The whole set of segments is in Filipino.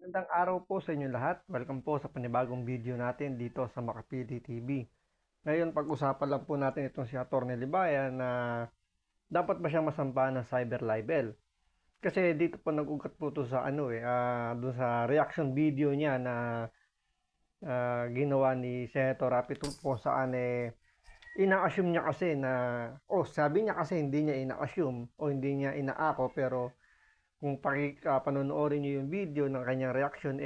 Magandang araw po sa inyo lahat. Welcome po sa panibagong video natin dito sa Makapili TV. Ngayon, pag-usapan lang po natin itong si Atty. Libayan na dapat ba siyang masampa ng cyber libel. Kasi dito po nag-ugat po to sa doon sa reaction video niya na ginawa ni Senator Rapi Tulfo saan ina-assume niya kasi na, sabi niya kasi hindi niya ina-assume o hindi niya inaako, pero kung panonoorin niyo yung video ng kanyang reaction,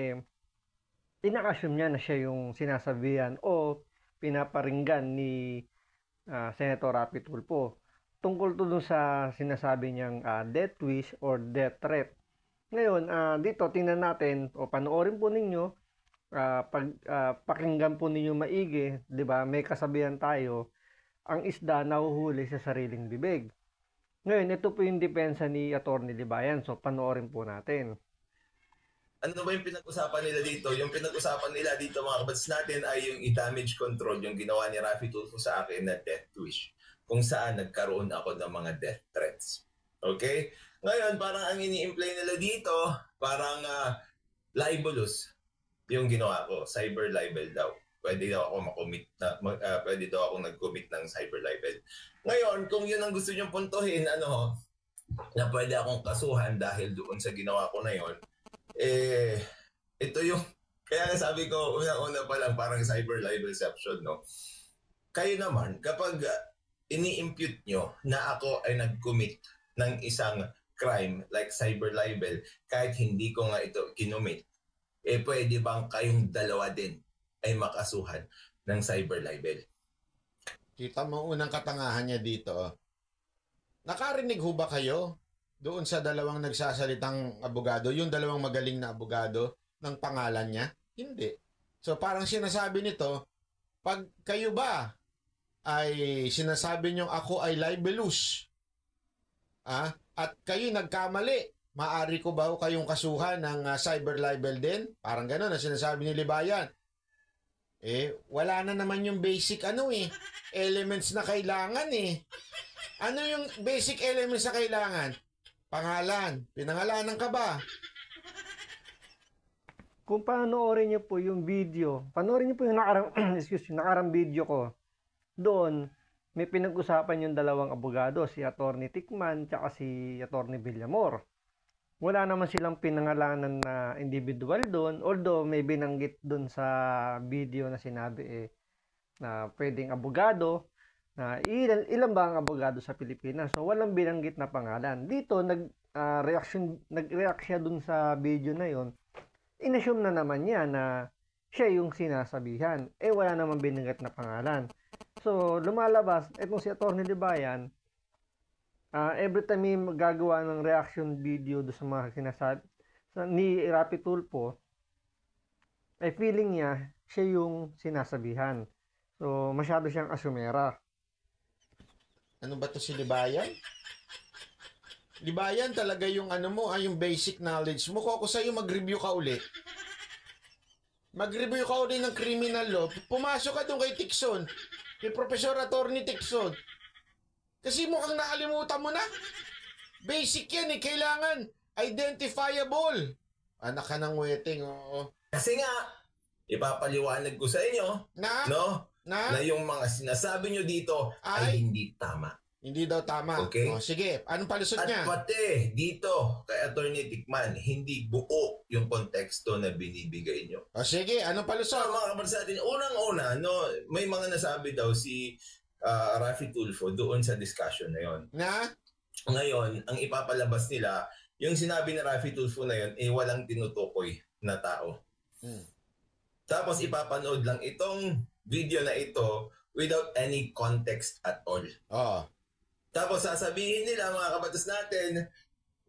ina-assume niya na siya yung sinasabihan o pinaparinggan ni Senator Rapi Tulfo. Tungkol to dun sa sinasabi niyang death wish or death threat. Ngayon, dito tingnan natin o panoorin po ninyo, pakinggan po ninyo maigi, 'di ba? May kasabihan tayo, ang isda nahuhuli sa sariling bibig. Ngayon, ito po yung depensa ni Atty. Libayan. So, panoorin po natin. Ano ba yung pinag-usapan nila dito? Yung pinag-usapan nila dito mga kabats natin ay yung i-damage control, yung ginawa ni Rafi Tulfo sa akin na death wish, kung saan nagkaroon ako ng mga death threats. Okay? Ngayon, parang ang ini-imply nila dito, parang libelous yung ginawa ko. Cyber libel daw. Pwede daw ako pwede daw ako nag-commit ng cyber libel. Ngayon, kung yun ang gusto niyong puntuhin, na pwede akong kasuhan dahil doon sa ginawa ko na yon, ito yung, kaya sabi ko, una-una pa lang, parang cyber libelception, no? Kayo naman, kapag ini-impute nyo na ako ay nag-commit ng isang crime like cyber libel, kahit hindi ko nga ito kinumit, pwede bang kayong dalawa din ay makasuhan ng cyber libel? Kita mo unang katangahan niya dito. Nakarinig ho ba kayo doon sa dalawang nagsasalitang abogado, yung dalawang magaling na abogado ng pangalan niya? Hindi. So parang sinasabi nito, pag kayo ba ay sinasabi niyong ako ay libelous, at kayo nagkamali, maaari ko ba kayong kasuhan ng cyber libel din? Parang gano'n ang sinasabi ni Libayan. Wala na naman yung basic elements na kailangan . Ano yung basic elements na kailangan? Pangalan. Pinangalanan ka ba? Kung panoorin niyo po yung video, panoorin niyo po yung nakarang video ko. Doon, may pinag-usapan yung dalawang abogado, si Atty. Tikman at si Atty. Villamor. Wala naman silang pinangalanan na individual doon, although may binanggit doon sa video na sinabi na pwedeng abogado, na ilan ba ang abogado sa Pilipinas. So walang binanggit na pangalan. Dito nag-react siya doon sa video na yon. Inassume na naman niya na siya yung sinasabihan. Wala naman binanggit na pangalan. So lumalabas itong si Atty. Libayan, every time may magagawa ng reaction video do sa mga sinasabi ni Rapi Tulfo, ay feeling niya siya yung sinasabihan. So masyado siyang asumera. Ano ba to si Libayan? Libayan talaga yung yung basic knowledge mo. Kung ako sa'yo mag-review ka uli. Mag-review ka uli ng criminal law. Pumasok ka doon kay Tikson. Kay Professor Atty. Tikson. Kasi mukhang nakalimutan mo na. Basic yan kailangan identifiable. Anak ka ng wedding, oo. Kasi nga, ipapaliwanag ko sa inyo, na yung mga sinasabi nyo dito ay hindi tama. Hindi daw tama. Okay? Sige, anong palusot niya? At pati dito, kay Atty. Tikman, hindi buo yung konteksto na binibigay nyo. Sige, anong palusot? Mga kapatid sa atin, unang-una, may mga nasabi daw si Rafi Tulfo doon sa discussion na yon. Ngayon, ang ipapalabas nila, yung sinabi ni Rafi Tulfo na yon, walang tinutukoy na tao. Tapos ipapanood lang itong video na ito without any context at all. Tapos sasabihin nila, mga kabatas natin,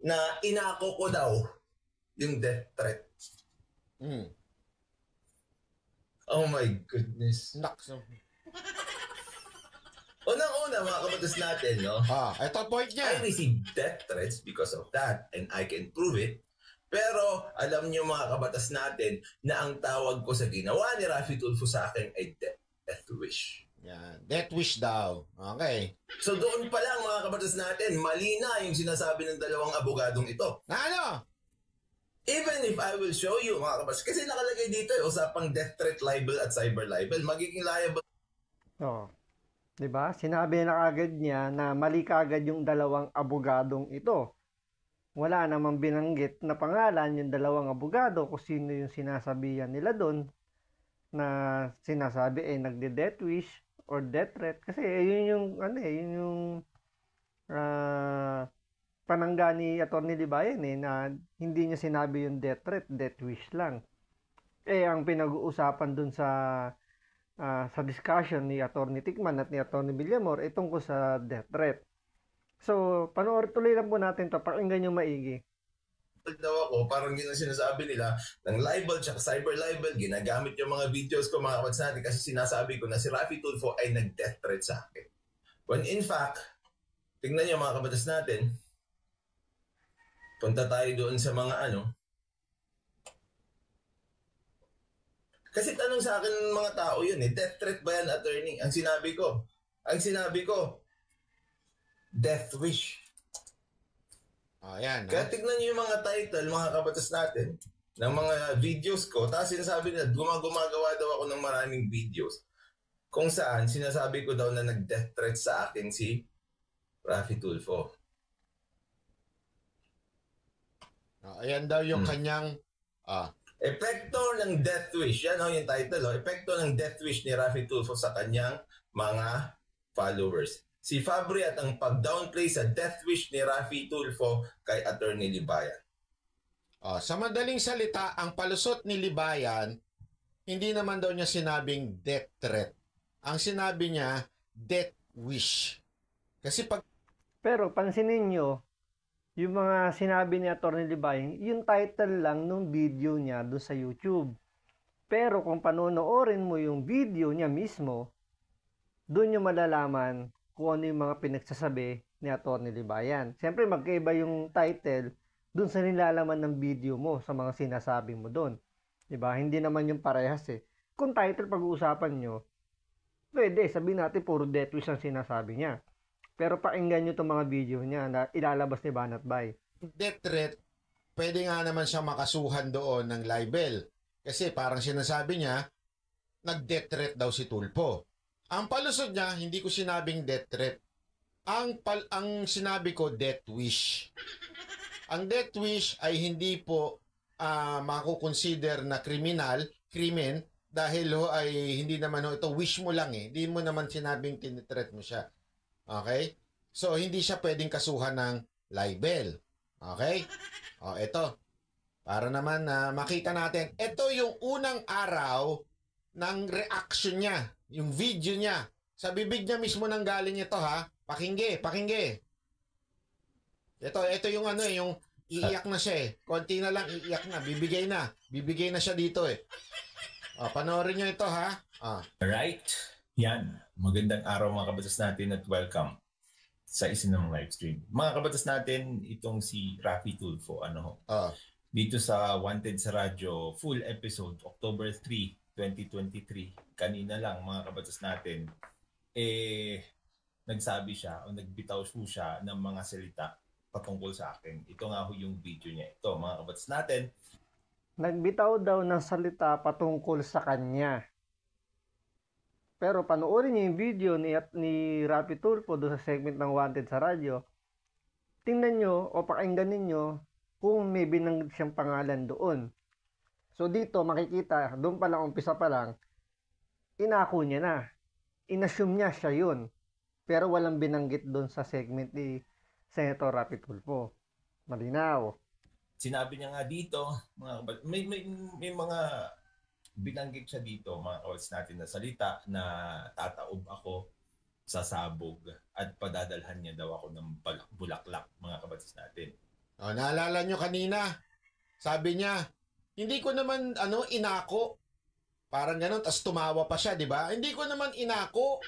na inako ko daw yung death threat. Oh my goodness. Unang-una, mga kabatas natin, ito point niya. I received death threats because of that and I can prove it. Pero alam niyo mga kabatas natin na ang tawag ko sa ginawa ni Rafi Tulfo sa akin ay death wish. Yan, death wish daw. Okay. So doon pa lang mga kabatas natin, mali na yung sinasabi ng dalawang abogadong ito. Na ano? Even if I will show you, mga kabats, kasi nakalagay dito, usapang death threat libel at cyber libel, magiging liable Oh. 'Di ba? Sinabi na kagad niya na mali kagad yung dalawang abogadong ito. Wala namang binanggit na pangalan yung dalawang abogado kung sino yung sinasabihan nila doon na sinasabi nagde-death wish or death threat kasi yun yung yun yung panangga ni Atty. Libayan na hindi niya sinabi yung death threat, death wish lang. Ang pinag-uusapan dun sa discussion ni Atty. Tikman at ni Atty. Villamor ay tungkol sa death threat. So, tuloy lang po natin ito. Pakinggan nyo maigi. daw ako, parang yun ang sinasabi nila ng libel at cyber libel, ginagamit yung mga videos ko mga kabats natin kasi sinasabi ko na si Raffy Tulfo ay nag-death threat sa akin. When in fact, tingnan nyo mga kabats natin, punta tayo doon sa mga kasi tanong sa akin ng mga tao yun death threat ba yan, attorney? Ang sinabi ko, death wish. Ayan. Kaya tignan niyo yung mga title, mga kabatas natin, ng mga videos ko. Tapos sinasabi nila, gumagawa daw ako ng maraming videos. Kung saan, sinasabi ko daw na nag-death threat sa akin si Raffy Tulfo. Ayan daw yung kanyang... Epekto ng death wish. Yan yung title. Epekto ng death wish ni Raffy Tulfo sa kanyang mga followers. Si Fabriat ang pag-downplay sa death wish ni Raffy Tulfo kay Atty. Libayan. Sa madaling salita, ang palusot ni Libayan, hindi naman daw niya sinabing death threat. Ang sinabi niya, death wish. Kasi Pero pansinin nyo, yung mga sinabi ni Atty. Libayan, yung title lang nung video niya doon sa YouTube. Pero kung panonoorin mo yung video niya mismo, doon nyo malalaman kung ano yung mga pinagsasabi ni Atty. Libayan. Siyempre, magkaiba yung title dun sa nilalaman ng video mo sa mga sinasabi mo doon. Diba? Hindi naman yung parehas eh. Kung title pag-uusapan nyo, pwede, sabihin natin puro death wish ang sinasabi niya. Pero pakinggan nyo itong mga video niya na ilalabas ni Banat Bay. death threat, pwede nga naman siya makasuhan doon ng libel. Kasi parang sinasabi niya, nag-death threat daw si Tulfo. Ang palusod niya, hindi ko sinabing death threat. Ang sinabi ko, death wish. Ang death wish ay hindi po makukonsider na krimen, dahil ay hindi naman ito wish mo lang eh. Hindi mo naman sinabing tinitreat mo siya. Okay? So, hindi siya pwedeng kasuhan ng libel. Okay? Ito. Para naman makita natin. Ito yung unang araw ng reaction niya. Yung video niya. Sa bibig niya mismo nang galing ito ha. Pakingge. Ito yung yung iiyak na siya eh. Konti na lang iiyak na. Bibigay na siya dito eh. Panoorin niyo ito ha. Alright. Yan. Magandang araw mga kabatas natin at welcome sa isinang live stream. Mga kabatas natin, itong si Raffy Tulfo. Dito sa Wanted sa Radyo, full episode, October 3, 2023. Kanina lang mga kabatas natin, nagsabi siya o nagbitaw siya ng mga salita patungkol sa akin. Ito nga ho yung video niya. Ito mga kabatas natin. Nagbitaw daw ng salita patungkol sa kanya. Pero panoorin niyo yung video ni Raffy Tulfo doon sa segment ng Wanted sa Radyo. Tingnan nyo o pakinggan ninyo kung may binanggit siyang pangalan doon. So dito makikita, doon pa lang, umpisa pa lang, inako niya na. Inassume niya siya yun. Pero walang binanggit doon sa segment ni Senator Raffy Tulfo. Malinaw. Sinabi niya nga dito, may mga binanggit siya dito, mga kawalis natin na salita na tataob ako sa sabog at padadalhan niya daw ako ng bulaklak, mga kabatas natin. Naalala nyo kanina, sabi niya, hindi ko naman inako. Parang ganun, tas tumawa pa siya, di ba? Hindi ko naman inako.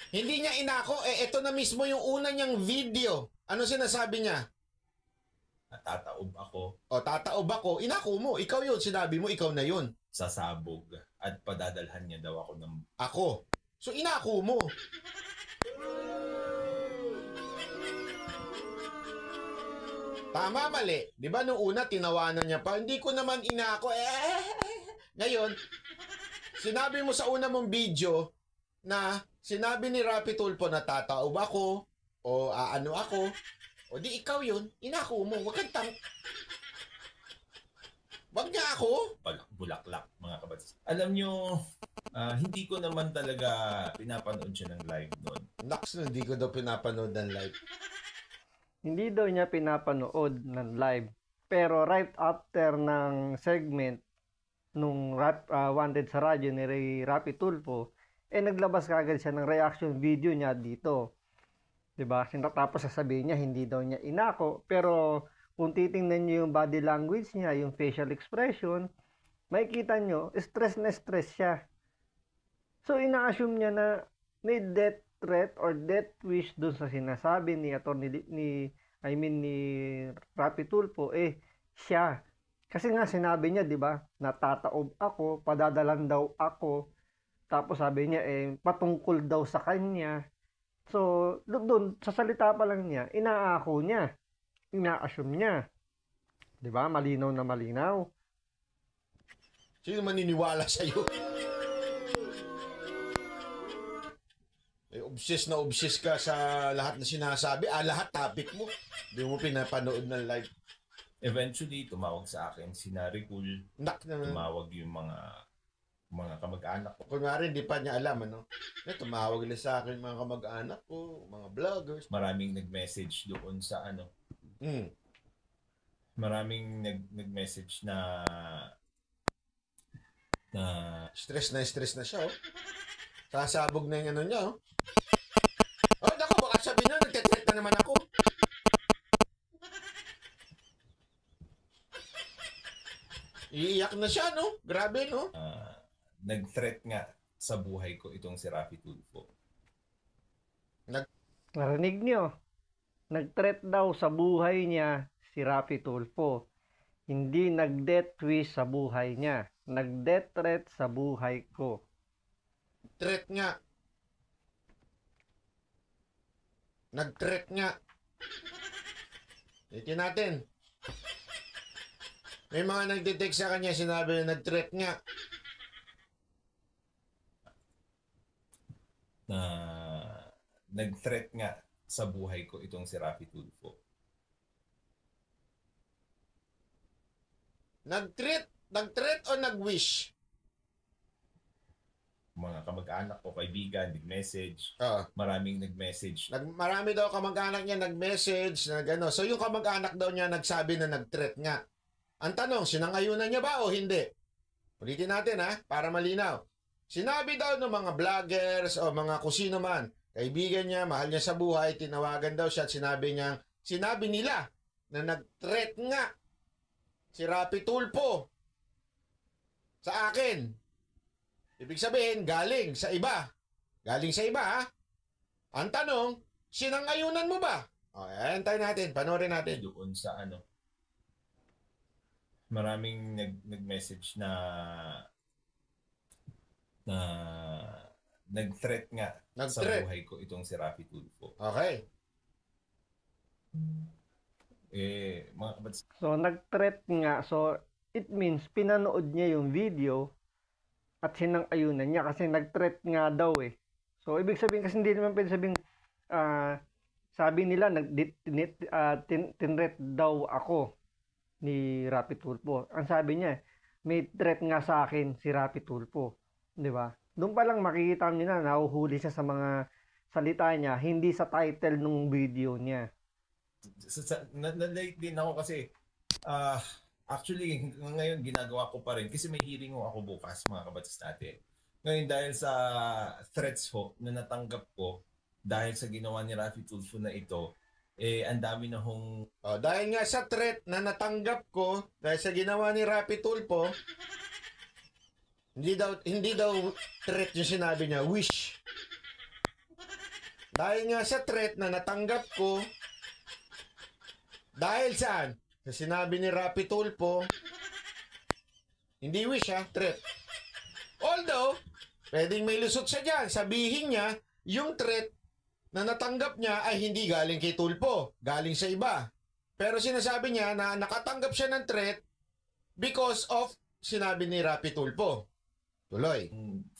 Hindi niya inako. Ito na mismo yung una niyang video. Ano sinasabi niya? Tataob ako. Tataob ako. Inako mo. Ikaw yun. Sinabi mo, ikaw na yun. Sa sabog at padadalhan niya daw ako ng... Ako. So, inako mo. Tama, mali. Di ba nung una, tinawanan niya pa, hindi ko naman inako. Ngayon, sinabi mo sa una mong video na sinabi ni Rapi Tulfo na tataob ako o aano ako. O di ikaw yun, inako mo. Wag kang wag niya ako. Bulaklak, mga kabatas. Alam nyo, hindi ko naman talaga pinapanood siya ng live noon. Naks, hindi ko daw pinapanood ng live. Hindi daw niya pinapanood ng live. Pero right after ng segment nung Wanted sa radyo ni Rapi Tulfo, naglabas kagad siya ng reaction video niya dito. 'Di ba? Tapos sasabihin niya hindi daw niya inako, pero kung titingnan niyo yung body language niya, yung facial expression, makikita niyo stress na stress siya. So ina-assume niya na may death threat or death wish doon sa sinasabi ni ni Rapi Tulfo, siya. Kasi nga sinabi niya, 'di ba? Natataob ako, padadalan daw ako. Tapos sabi niya patungkol daw sa kanya. So, doon sa salita pa lang niya, inaako niya. Ina-assume niya. 'Di ba? Malinaw na malinaw. Sino maniniwala sa iyo? Obsessed ka sa lahat na sinasabi. Lahat topic mo. Hindi mo pinapanood ng live. Eventually, tumawag sa akin si Naricul. Tumawag yung mga kamag-anak ko. Kunwari, hindi pa niya alam, ano? Tumawag nila sa akin mga kamag-anak ko, mga vloggers. Maraming nag-message doon sa ano. Maraming nag-message na stress na siya, oh. Sasabog na yung ano niya, oh. Oh, naku, baka sabihin na, nagtetret na naman ako. Iiyak na siya, no? Grabe, no? Nag-threat nga sa buhay ko itong si Rapi Tulfo. Narinig niyo? Nag-threat daw sa buhay niya si Rapi Tulfo. Hindi nag-death wish sa buhay niya. Nag-death threat sa buhay ko. Threat nga. Nag-threat nga. Itin natin. May mga nag-detect sa kanya, sinabi na nag-threat nga. Nag-threat nga sa buhay ko itong si Rapi Tulfo. Nag-threat o nag-wish? Mga kamag-anak ko, kaibigan, nag-message. Maraming nag-message. Marami daw kamag-anak niya nag-message, nag-ano. So yung kamag-anak daw niya nagsabi na nag-threat nga. Ang tanong, sinangayunan niya ba o hindi? Ulitin natin, ha, para malinaw. Sinabi daw ng mga vloggers o mga kusino man, kaibigan niya, mahal niya sa buhay, tinawagan daw siya at sinabi nila na nag-threat nga si Rapi Tulfo sa akin. Ibig sabihin, galing sa iba. Galing sa iba, ha? Ang tanong, sinangayunan mo ba? Antayin natin, panoorin natin. Doon sa ano, maraming nag-message na nag-threat nga sa buhay ko itong si Rapi Tulfo. Okay. Mga kabats. So, nag-threat nga. So, it means pinanood niya yung video at sinang-ayunan niya kasi nag-threat nga daw eh. So, ibig sabihin, kasi hindi naman pwede sabihin, sabi nila, tinret daw ako ni Rapi Tulfo. Ang sabi niya, may threat nga sa akin si Rapi Tulfo. Di ba? Doon pa lang makikita niyo na nahuhuli siya sa mga salita niya, hindi sa title ng video niya. Na-late din ako kasi actually ngayon ginagawa ko pa rin kasi may hearing ako bukas, mga kabatas natin. Ngayon dahil sa threats ho na natanggap ko dahil sa ginawa ni Rapi Tulfo na ito, ang dami na hong... dahil nga sa threat na natanggap ko, dahil sa ginawa ni Rapi Tulfo, hindi daw threat yung sinabi niya, wish. Dahil nga sa threat na natanggap ko, dahil saan? Sa sinabi ni Rapi Tulfo, hindi wish, threat. Although, pwedeng may lusot siya dyan. Sabihin niya, yung threat na natanggap niya ay hindi galing kay Tulfo, galing sa iba. Pero sinasabi niya na nakatanggap siya ng threat because of sinabi ni Rapi Tulfo. Tuloy.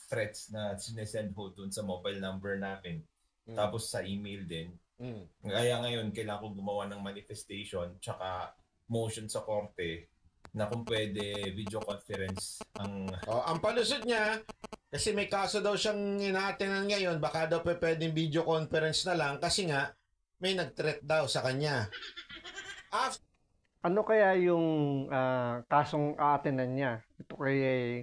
Threats na sinesend ho dun sa mobile number namin. Tapos sa email din. Kaya ngayon, kailangan ko gumawa ng manifestation tsaka motion sa korte na kung pwede video conference ang palusot niya, kasi may kaso daw siyang inaatenan ngayon, baka daw pwedeng video conference na lang kasi nga may nag-threat daw sa kanya. Ano kaya yung kasong aatenan niya? Ito kaya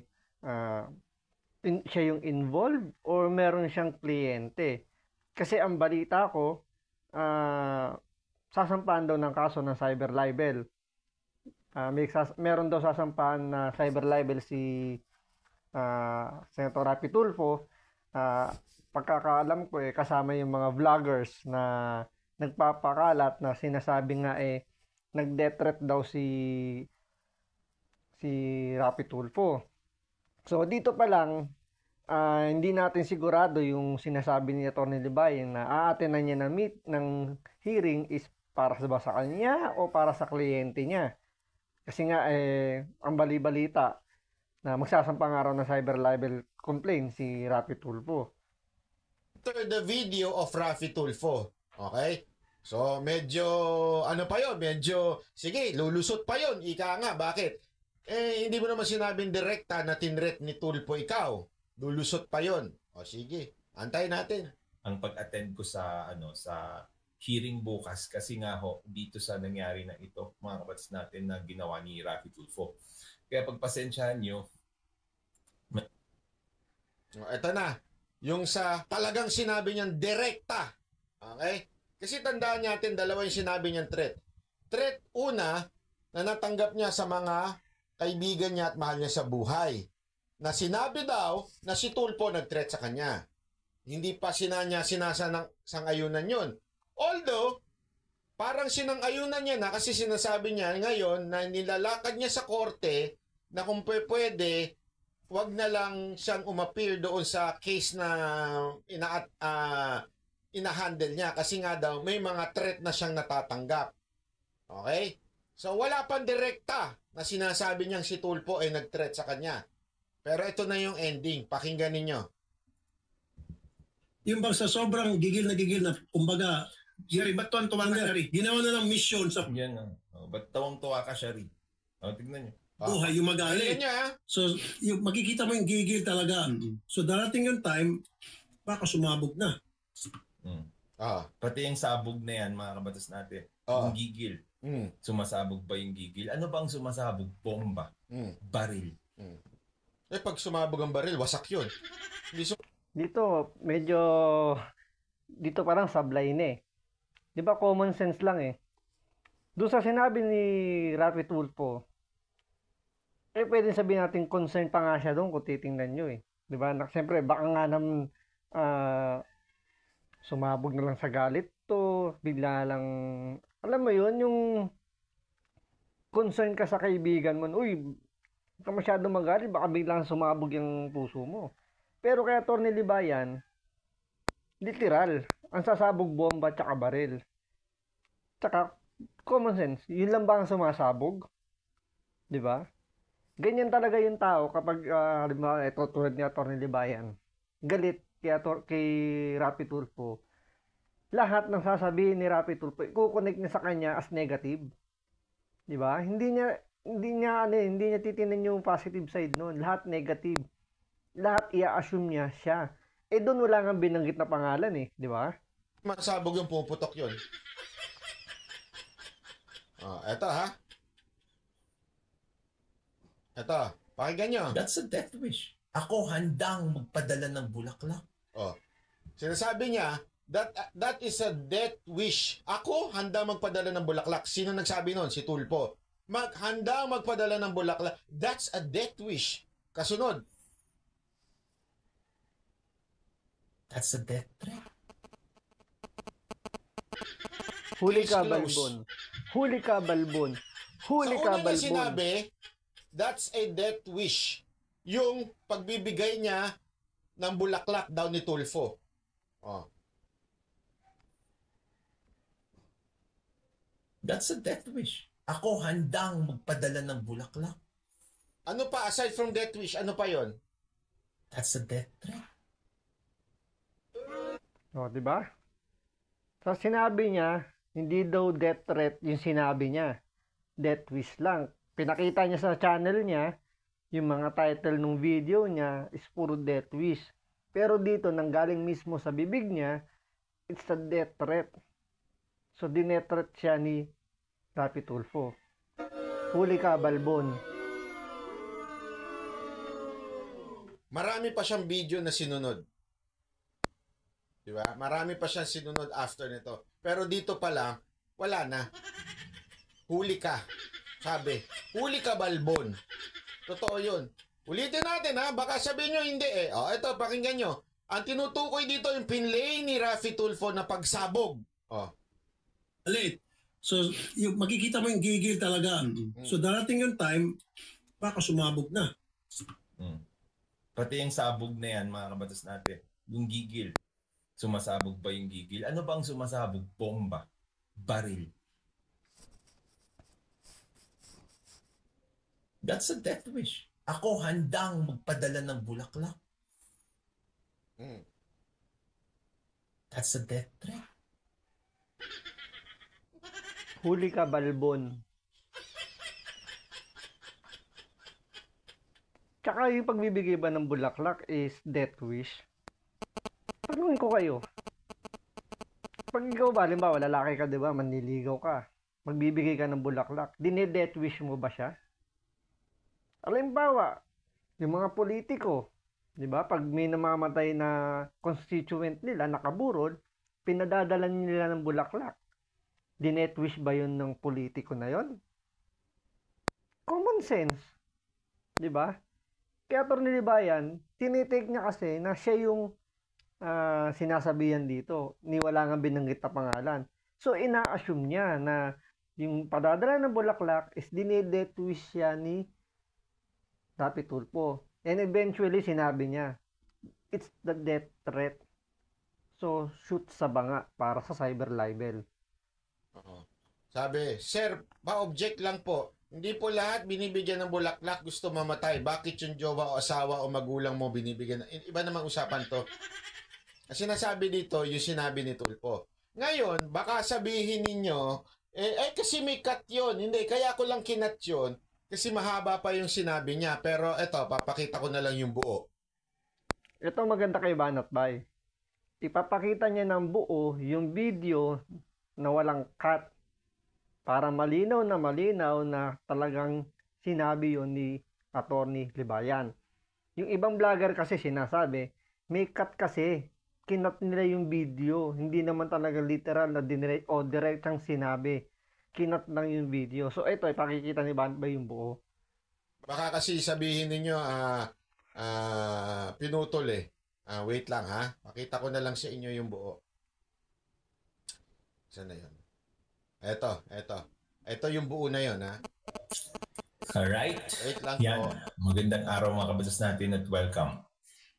siya yung involved or meron siyang kliyente? Kasi ang balita ko, sasampahan daw ng kaso ng cyber libel. Meron daw sasampahan na cyber libel si Senator Rapi Tulfo. Pagkakaalam ko kasama yung mga vloggers na nagpapakalat na sinasabi nga nag-death threat daw si Rapi Tulfo. So dito pa lang hindi natin sigurado yung sinasabi ni Atty. Libayan na aatenan niya ng hearing is para sa kanya o para sa kliyente niya. Kasi nga ang bali-balita na magsasampa nga raw ng cyber libel complaint si Rapi Tulfo. After the video of Rapi Tulfo, okay? So medyo ano pa yon, medyo sige, lulusot pa yon. Ika nga, bakit? Hindi mo naman sinabing direkta na tinret ni Tulfo ikaw. Lulusot pa yon. O sige, antayin natin. Ang pag-attend ko sa sa hearing bukas kasi nga ho dito sa nangyari na ito, mga kapatid natin na ginawa ni Rapi Tulfo. Kaya pagpasensyahan nyo. Ito na. Yung sa talagang sinabi niyang direkta. Okay? Kasi tandaan natin, dalawa yung sinabi niyang threat. Threat, una, na natanggap niya sa mga kaibigan niya at mahal niya sa buhay. Na sinabi daw na si Tulfo nag-threat sa kanya. Hindi pa sinasang-ayunan yun. Although, parang sinang-ayunan niya na kasi sinasabi niya ngayon na nilalakad niya sa korte na kung pwede, wag na lang siyang umappear doon sa case na ina-handle niya kasi nga daw may mga threat na siyang natatanggap. Okay? So wala pang direkta na sinasabi niyang si Tulfo ay nag-threat sa kanya. Pero ito na yung ending. Pakinggan ninyo. Yung bang sa sobrang gigil na kumbaga, Shari, ba't tuwan-tuwa ka, Shari? Ginawa na ng mission sa Yan ba't tawang-tuwa ka, Shari? Tignan nyo. buhay, yung magalit. Tingnan niyo, So, makikita mo yung gigil talaga. So, darating yung time, baka sumabog na. Pati yung sabog na yan, mga kabatas natin. Yung gigil. Sumasabog ba yung gigil? Ano bang sumasabog? Bomba. Baril. pag sumabog ang baril, wasak yun. Dito, medyo dito parang sablay na Di ba common sense lang Doon sa sinabi ni Rapi Tulfo, pwede sabihin natin concern pa nga siya doon kung titingnan nyo Di ba? Siyempre, baka nga naman sumabog na lang sa galit to, bigla lang, alam mo yun, yung concern ka sa kaibigan mo, uy, ka masyado magalit, baka biglang sumabog yung puso mo. Pero kaya Atty. Libayan, literal, ang sasabog bomba tsaka baril. Tsaka, common sense, yun lang ba ang sumasabog? Di ba? Ganyan talaga yung tao kapag, ito tulad ni Atty. Libayan, galit kay Rapi Tulfo. Lahat ng sasabihin ni Rapi Tulfo, i-connect niya sa kanya as negative. Di ba? Hindi niya titingnan yung positive side noon. Lahat negative. Lahat i-assume niya siya. Doon wala nga binanggit na pangalan di ba? Masabog yung puputok yun. Eto ha. Eto, pakinggan nyo. That's a death wish. Ako handang magpadala ng bulaklak. Sinasabi niya, that is a death wish. Ako handang magpadala ng bulaklak. Sino nagsabi nun? Si Tulfo. Handang magpadala ng bulaklak. That's a death wish. Kasunod. That's a death threat. Huli ka, Balbon. Huli ka, Balbon. Huli ka, Balbon. Sa una niya Balbon. sinabi, that's a death wish. Yung pagbibigay niya ng bulaklak daw ni Tulfo. That's a death wish. Ako handang magpadala ng bulaklak. Ano pa, aside from death wish, ano pa yon? That's a death threat. O, di ba? So, sinabi niya, hindi daw death threat yung sinabi niya. Death wish lang. Pinakita niya sa channel niya, yung mga title ng video niya is puro death wish. Pero dito, nanggaling mismo sa bibig niya, it's a death threat. So, dineath threat siya ni Raffy Tulfo. Huli ka, Balbon. Marami pa siyang video na sinunod. Di ba? Marami pa siyang sinunod after nito. Pero dito pa lang, wala na. Huli ka. Sabi, huli ka, Balbon. Totoo yun. Ulitin natin ha, baka sabihin nyo hindi eh. O, ito, pakinggan nyo. Ang tinutukoy dito yung pinlay ni Raffy Tulfo na pagsabog. O. Late. So, yung, makikita mo yung gigil talaga. So, darating yung time, baka sumabog na. Pati yung sabog na yan, mga kabatas natin. Yung gigil. Sumasabog ba yung gigil? Ano bang sumasabog? Bomba. Baril. That's a death wish. Ako handang magpadala ng bulaklak. That's a death threat. Huli ka, Balbon. Tsaka yung pagbibigay ba ng bulaklak is death wish? Tanungin ko kayo. Pag ikaw ba, halimbawa, lalaki ka, di ba? Manliligaw ka. Magbibigay ka ng bulaklak. Dine-death wish mo ba siya? Halimbawa, yung mga politiko, di ba? Pag may namamatay na constituent nila, nakaburol, pinadadala nila ng bulaklak. Dineath wish ba yun ng politiko na yon? Common sense. Di ba? Kaya Atty. Libayan, tinitake niya kasi na siya yung sinasabihan dito. Ni wala nga binanggit na pangalan. So, ina-assume niya na yung padadala ng bulaklak is dineath wish siya ni Raffy Tulfo. And eventually, sinabi niya, it's the death threat. So, shoot sa banga para sa cyber libel. Sabi, Sir, pa-object lang po. Hindi po lahat binibigyan ng bulaklak gusto mamatay. Bakit yung jowa o asawa o magulang mo binibigyan? Iba namang usapan to. Kasi sinasabi dito, yung sinabi ni Tulfo. Ngayon, baka sabihin ninyo, kasi may cut yun. Hindi, kaya ko lang kinat yun. Kasi mahaba pa yung sinabi niya. Pero eto, papakita ko na lang yung buo. Ito maganda kay Banat Bay. Ipapakita niya ng buo yung video na walang cut. Para malinaw na talagang sinabi yun ni Atty. Libayan. Yung ibang vlogger kasi sinasabi, may cut kasi. Kinat nila yung video. Hindi naman talaga literal na direct ang sinabi. Kinat lang yung video. So ito, ipakikita ni Banat Bay yung buo. Baka kasi sabihin ninyo, pinutol eh. Wait lang ha. Pakita ko na lang sa inyo yung buo. Saan na yun? Ito yung buo na yun ha. Alright. Wait lang Yan. po. Magandang araw mga kabatas natin at welcome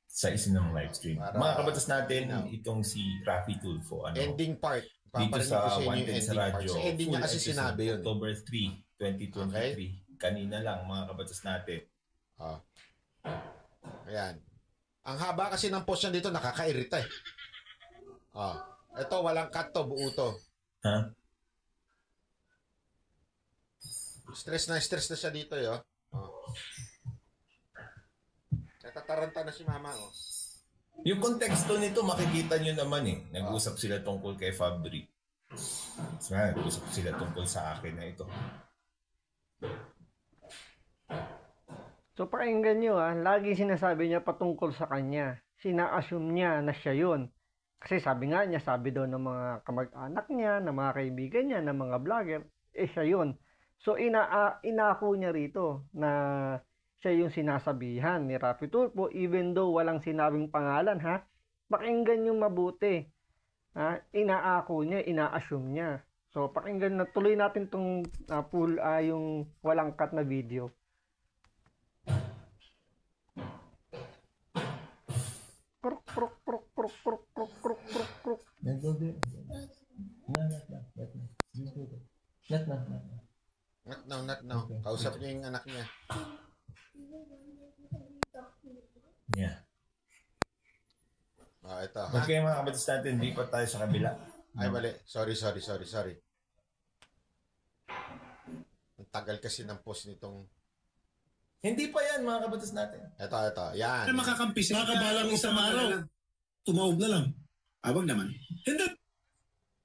sa Isinong live stream. Para, mga kabatas natin, itong si Raffy Tulfo. Ending part. Dito sa Wanted sa radyo. Sa ending niya kasi sinabi yun. October 3, 2023. Okay. Kanina lang mga kabatas natin. Ayan. Ang haba kasi ng post niya dito, nakakairita eh. Ito, walang cut to, buo to. Ha? Stress na siya dito eh. Natataranta na si mama oh. Yung konteksto nito makikita nyo naman eh. Nag-usap sila tungkol kay Fabri. Nag-usap sila tungkol sa akin na ito. So pakinggan nyo lagi sinasabi niya patungkol sa kanya. Sina-assume niya na siya yun. Kasi sabi nga niya, sabi daw ng mga kamag-anak niya, ng mga kaibigan niya, ng mga vlogger, siya yun. So inako niya rito na siya yung sinasabihan ni Raffy Tulfo even though walang sinabing pangalan ha. Pakinggan yung mabuti. Inaako niya, ina-assume niya. So pakinggan na, tuloy natin tong yung walang cut na video. Kruk kruk kruk kruk kruk kruk kruk kruk kruk. Not now. Okay. Kausap niya yung anak niya. Yeah. Ito, ha? Okay mga kabatas natin, lipat tayo sa kabila. Ay, mali. Sorry. Ang tagal kasi ng post nitong... Hindi pa yan mga kabatas natin. Ito. Yan. Ano makakampi sila? Makabalang isang araw. Tumawag na lang. Awag naman. Hindi.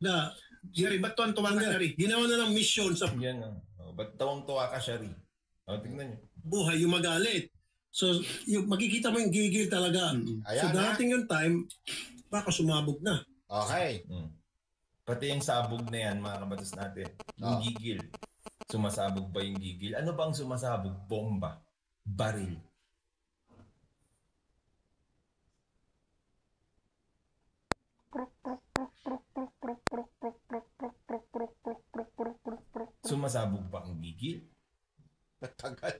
Na, Jerry, ba't tuwan-tuwa ka, Jerry? ginawa na ng mission sa Yan ba't tawang-tuwa ka, Shari? Tignan nyo. buhay yung magalit. So, makikita mo yung gigil talaga. Ayan, So, darating yung time, baka sumabog na. Okay. Pati yung sabog na yan, mga kabatas natin. Yung gigil. Sumasabog ba yung gigil? Ano bang sumasabog? Bomba. Baril. Sumasabog ba ang gigil? Tagal.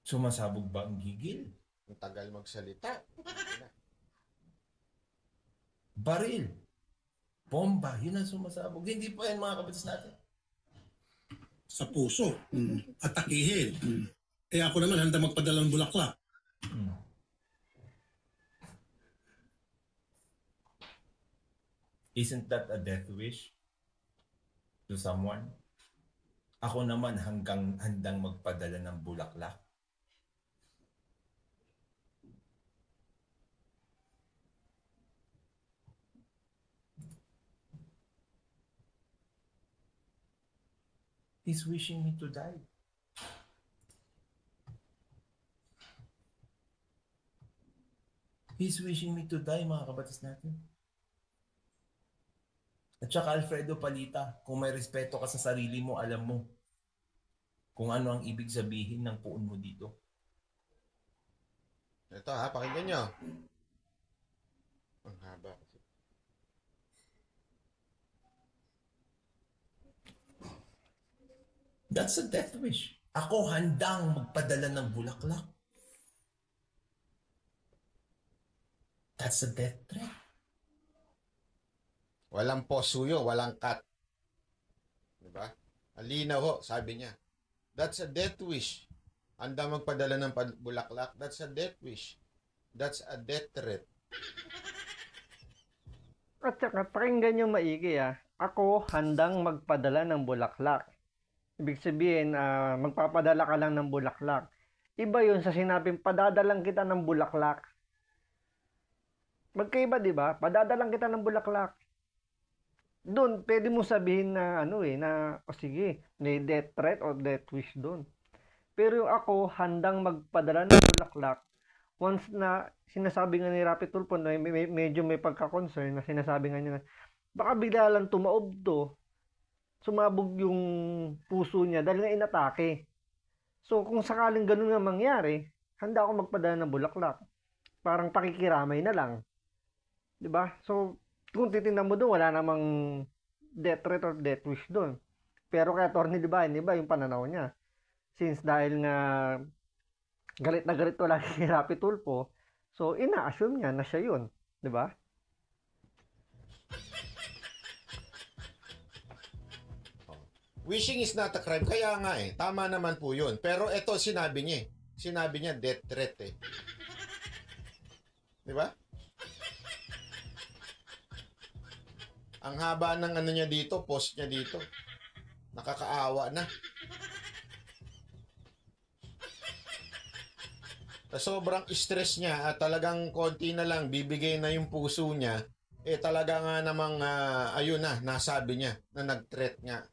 Sumasabog ba ang gigil? Ang tagal magsalita. Baril. Bomba. Yun ang sumasabog. Hindi pa yan mga kabatas natin. Sa puso. Atakihin. Eh ako naman handa magpadala ng bulaklak. Isn't that a death wish to someone? Ako naman handang magpadala ng bulaklak. He's wishing me to die. He's wishing me to die, mga kabatas natin. At saka Alfredo Palita, kung may respeto ka sa sarili mo, alam mo kung ano ang ibig sabihin ng puon mo dito. Ito ha, pakinggan nyo. Ang haba. That's a death wish. Ako handang magpadala ng bulaklak. That's a death threat. Walang posuyo, walang cut. Diba? Alinaw ho, sabi niya. That's a death wish. Handa magpadala ng bulaklak. That's a death wish. That's a death threat. At saka, pakinggan yung maigi Ako handang magpadala ng bulaklak. Ibig sabihin, magpapadala ka lang ng bulaklak. Iba yun sa sinabing, padadalang kita ng bulaklak. Magkaiba, di ba? Padadalang kita ng bulaklak. Doon, pwede mo sabihin na, sige, may death threat or death wish doon. Pero yung ako, handang magpadala ng bulaklak, once na sinasabi nga ni Rapi Tulfo, na medyo may pagka-concern na sinasabi nga niya na, baka bigla lang tumaob to, sumabog yung puso niya dahil nga inatake. So, kung sakaling ganun nga mangyari, handa ako magpadala ng bulaklak. Parang pakikiramay na lang. Diba? So, kung titingnan mo doon, wala namang death threat or death wish doon. Pero kay Atty. Divine, iba yung pananaw niya. Since dahil nga galit na galit wala si Rapi Tulfo, so ina-assume niya na siya yun. Diba? Wishing is not a crime. Kaya nga tama naman po yun. Pero ito sinabi niya Sinabi niya death threat Di ba? Ang haba ng ano niya dito, post niya dito. Nakakaawa na. Sa sobrang stress niya at talagang konti na lang bibigay na yung puso niya, talaga nga namang ayun na, nasabi niya na nag-threat nga.